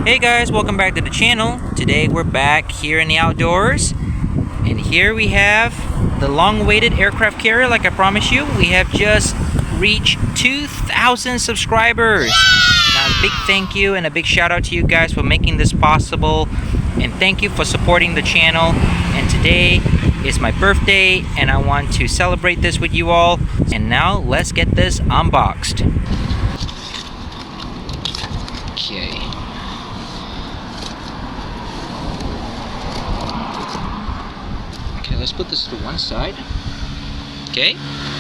Hey guys, welcome back to the channel. Today we're back here in the outdoors, and here we have the long-awaited aircraft carrier. Like I promised you, we have just reached 2,000 subscribers. Now a big thank you and a big shout out to you guys for making this possible, and thank you for supporting the channel. And today is my birthday and I want to celebrate this with you all. And now let's get this unboxed. Okay. Okay, let's put this to one side. Okay,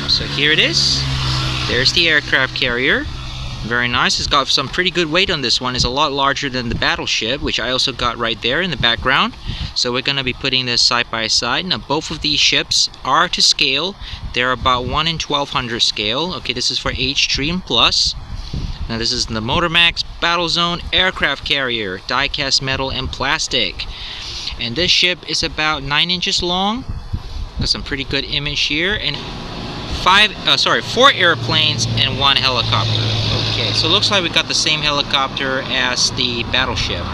so here it is. There's the aircraft carrier. Very nice. It's got some pretty good weight on this one. It's a lot larger than the battleship, which I also got right there in the background. So we're going to be putting this side by side. Now both of these ships are to scale. They're about 1 in 1200 scale. Okay, this is for H3 and plus. Now this is the Motormax Battlezone aircraft carrier, die-cast metal and plastic. And this ship is about 9 inches long. Got some pretty good image here, and 4 airplanes and 1 helicopter. Okay, so it looks like we got the same helicopter as the battleship.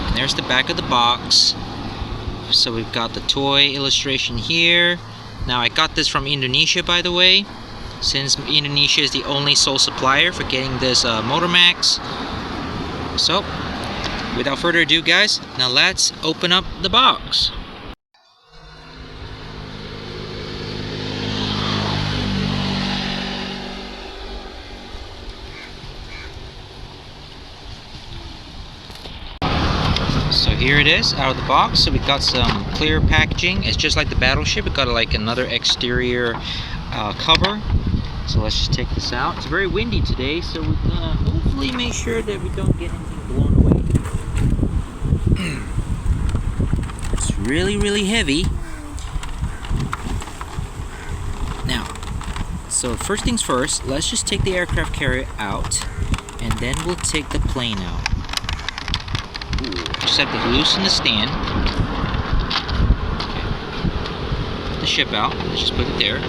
And there's the back of the box. So we've got the toy illustration here. Now I got this from Indonesia, by the way, since Indonesia is the only sole supplier for getting this Motormax. So without further ado guys, now let's open up the box. So here it is out of the box. So we got some clear packaging. It's just like the battleship. It got like another exterior cover. So let's just take this out. It's very windy today, so we're gonna hopefully make sure that we don't get anything blown away. It's really heavy. Now, so first things first, let's just take the aircraft carrier out, and then we'll take the plane out. Just have to loosen the stand. Okay. Put the ship out. Let's just put it there.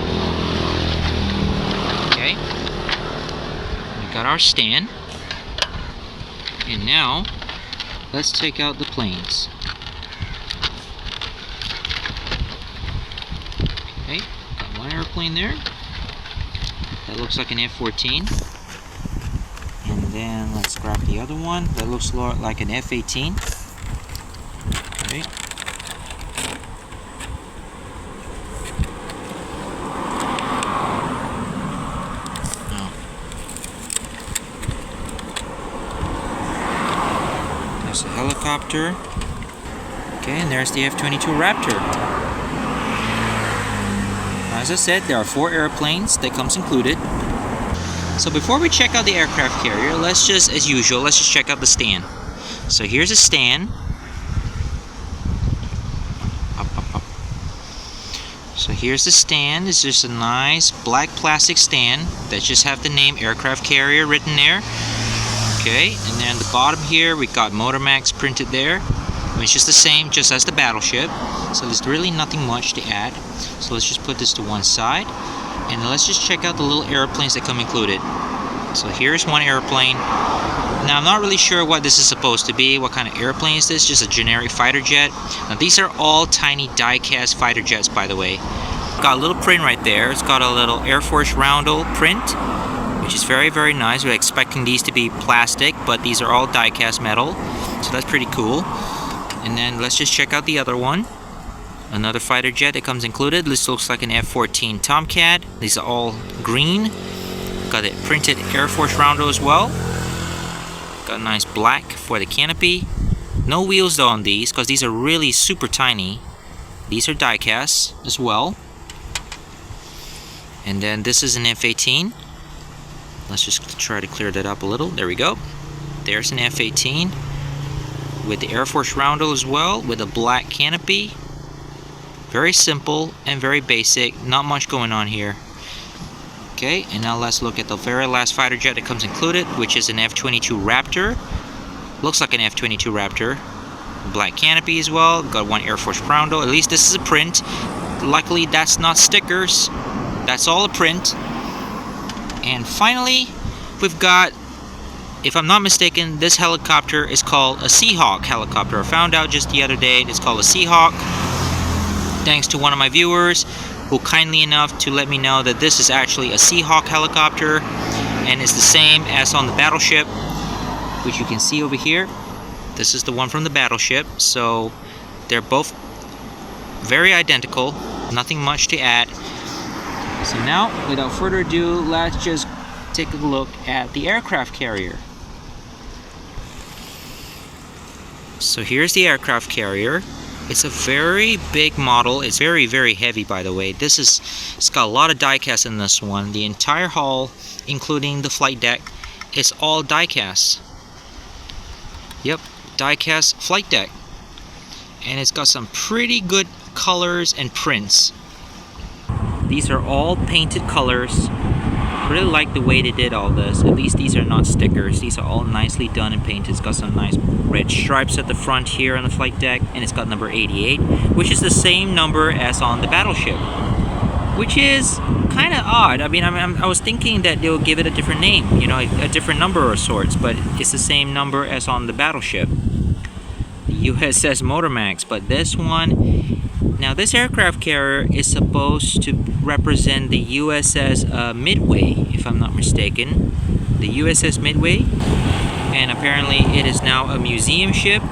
Okay. We got our stand. And now, let's take out the planes. Okay. Got one airplane there. That looks like an F-14. And then let's grab the other one. That looks like an F-18. Okay. Now, there's a helicopter. Okay, and there's the F-22 Raptor. As I said, there are 4 airplanes that comes included. So before we check out the aircraft carrier, let's just, as usual, let's just check out the stand. So here's a stand. Up. So here's the stand. It's just a nice black plastic stand that just have the name aircraft carrier written there. Okay, and then the bottom here we got Motormax printed there. It's just the same, just as the battleship. So there's really nothing much to add. So let's just put this to one side. And let's just check out the little airplanes that come included. So here's one airplane. Now I'm not really sure what this is supposed to be. What kind of airplane is this? Just a generic fighter jet. Now these are all tiny die-cast fighter jets, by the way. Got a little print right there. It's got a little Air Force roundel print, which is very nice. We're expecting these to be plastic, but these are all die-cast metal. So that's pretty cool. And then let's just check out the other one. Another fighter jet that comes included. This looks like an F-14 Tomcat. These are all green. Got a printed Air Force roundel as well. Got a nice black for the canopy. No wheels though on these, because these are really super tiny. These are die cast as well. And then this is an F-18. Let's just try to clear that up a little. There we go. There's an F-18 with the Air Force roundel as well, with a black canopy. Very simple and very basic, not much going on here. Okay, and now let's look at the very last fighter jet that comes included, which is an F-22 Raptor. Looks like an F-22 Raptor. Black canopy as well. Got one Air Force roundel. At least this is a print. Luckily, that's not stickers. That's all a print. And finally, we've got if I'm not mistaken, this helicopter is called a Seahawk helicopter. I found out just the other day it's called a Seahawk, thanks to one of my viewers who kindly enough to let me know that this is actually a Seahawk helicopter, and it's the same as on the battleship, which you can see over here. This is the one from the battleship, so they're both very identical, nothing much to add. So now, without further ado, let's just take a look at the aircraft carrier. So here's the aircraft carrier. It's a very big model. It's very, very heavy, by the way. It's got a lot of die cast in this one. The entire hull, including the flight deck, is all die cast. Yep, die cast flight deck. And it's got some pretty good colors and prints. These are all painted colors. I really like the way they did all this. At least these are not stickers. These are all nicely done and painted. It's got some nice red stripes at the front here on the flight deck, and it's got number 88, which is the same number as on the battleship, which is kind of odd. I mean, I was thinking that they'll give it a different name, you know, a different number of sorts, but it's the same number as on the battleship, the USS Motormax. But this one, now this aircraft carrier is supposed to represent the USS Midway, if I'm not mistaken, the USS Midway, and apparently it is now a museum ship.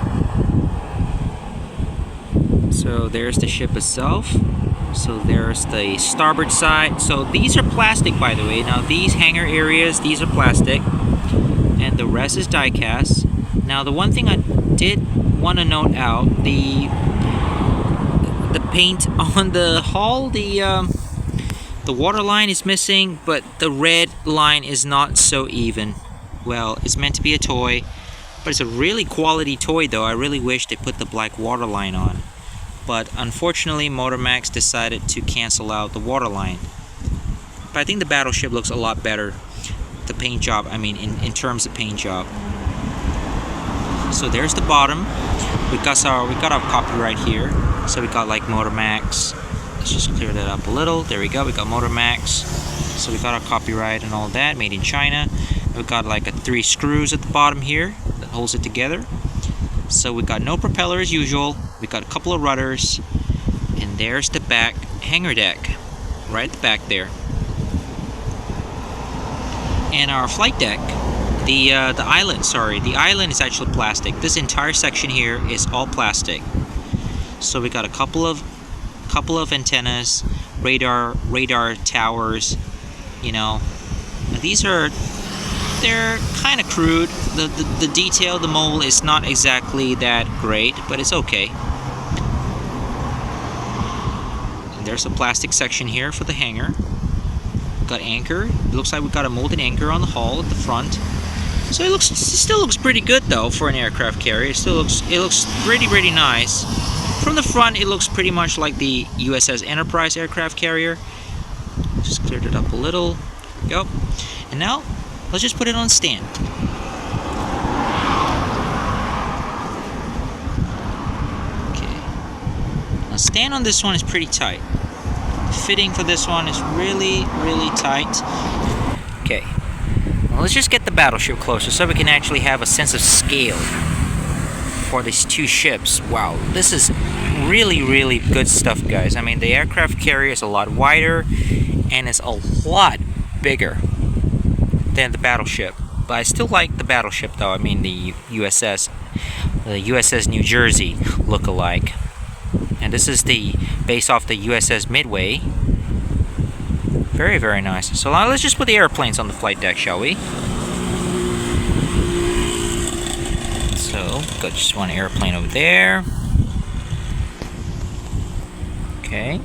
So there's the ship itself. So there's the starboard side. So these are plastic, by the way. Now these hangar areas, these are plastic, and the rest is die cast. Now the one thing I did want to note out, the paint on the hull, the water line is missing, but the red line is not so even. Well, it's meant to be a toy, but it's a really quality toy though. I really wish they put the black water line on, but unfortunately Motormax decided to cancel out the water line. But I think the battleship looks a lot better, the paint job, I mean in terms of paint job. So there's the bottom. We got our copyright here. So we got like Motormax. Let's just clear that up a little. There we go. We got Motormax. So we got our copyright and all that, made in China. We got like 3 screws at the bottom here that holds it together. So we got no propeller as usual. We got a couple of rudders, and there's the back hangar deck, right at the back there. And our flight deck. The island, sorry, the island is actually plastic. This entire section here is all plastic. So we got a couple of antennas, radar towers, you know. Now they're kind of crude. The detail, the mold is not exactly that great, but it's okay. And there's a plastic section here for the hangar. Got anchor. It looks like we got a molded anchor on the hull at the front. So it still looks pretty good though for an aircraft carrier. It looks pretty nice. From the front, it looks pretty much like the USS Enterprise aircraft carrier. Just cleared it up a little. There we go. And now, let's just put it on stand. Okay. Now, stand on this one is pretty tight. The fitting for this one is really tight. Okay. Well, let's just get the battleship closer so we can actually have a sense of scale for these two ships. Wow, this is really good stuff, guys. I mean, the aircraft carrier is a lot wider and it's a lot bigger than the battleship. But I still like the battleship though. I mean, the USS New Jersey look-alike. And this is based off the USS Midway. Very nice. So now let's just put the airplanes on the flight deck, shall we? So, got just one airplane over there. Okay.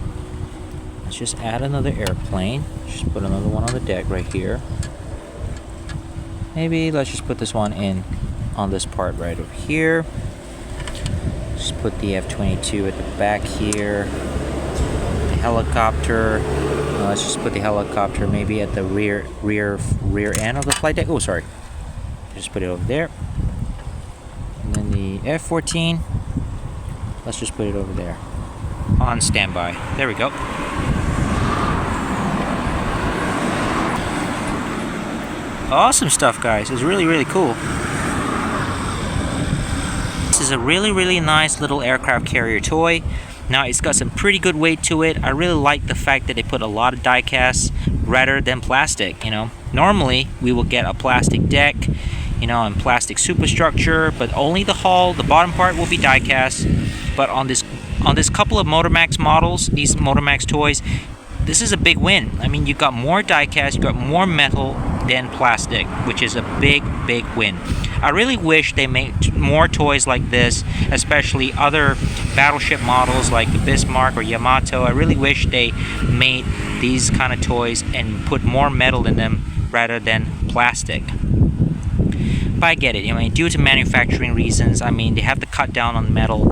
Let's just add another airplane. Just put another one on the deck right here. Maybe let's just put this one in on this part right over here. Just put the F-22 at the back here. The helicopter. Let's just put the helicopter maybe at the rear end of the flight deck. Oh, sorry. Just put it over there. And then the F-14. Let's just put it over there. On standby. There we go. Awesome stuff, guys. It's really, really cool. This is a really, really nice little aircraft carrier toy. Now, it's got some pretty good weight to it. I really like the fact that they put a lot of die cast rather than plastic. Normally we will get a plastic deck, and plastic superstructure, but only the hull, the bottom part will be die cast. But on this couple of Motormax models, these Motormax toys, this is a big win. I mean, you got more die cast, you got more metal than plastic, which is a big, big win. I really wish they made more toys like this, especially other battleship models like the Bismarck or Yamato. I really wish they made these kind of toys and put more metal in them rather than plastic. But I get it, due to manufacturing reasons, they have to cut down on metal.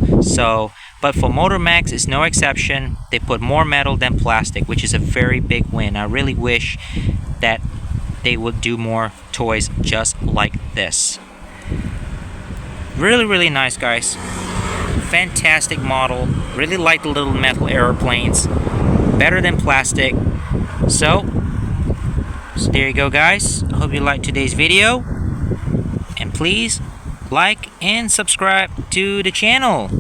But for Motormax, it's no exception. They put more metal than plastic, which is a very big win. I really wish that they would do more toys just like this. Really, really nice, guys. Fantastic model. Really like the little metal airplanes. Better than plastic. So there you go, guys. I hope you liked today's video. And please like and subscribe to the channel.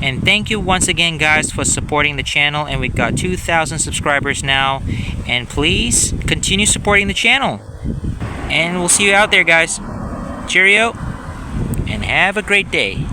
And thank you once again, guys, for supporting the channel. And we've got 2,000 subscribers now. And please continue supporting the channel. And we'll see you out there, guys. Cheerio. And have a great day.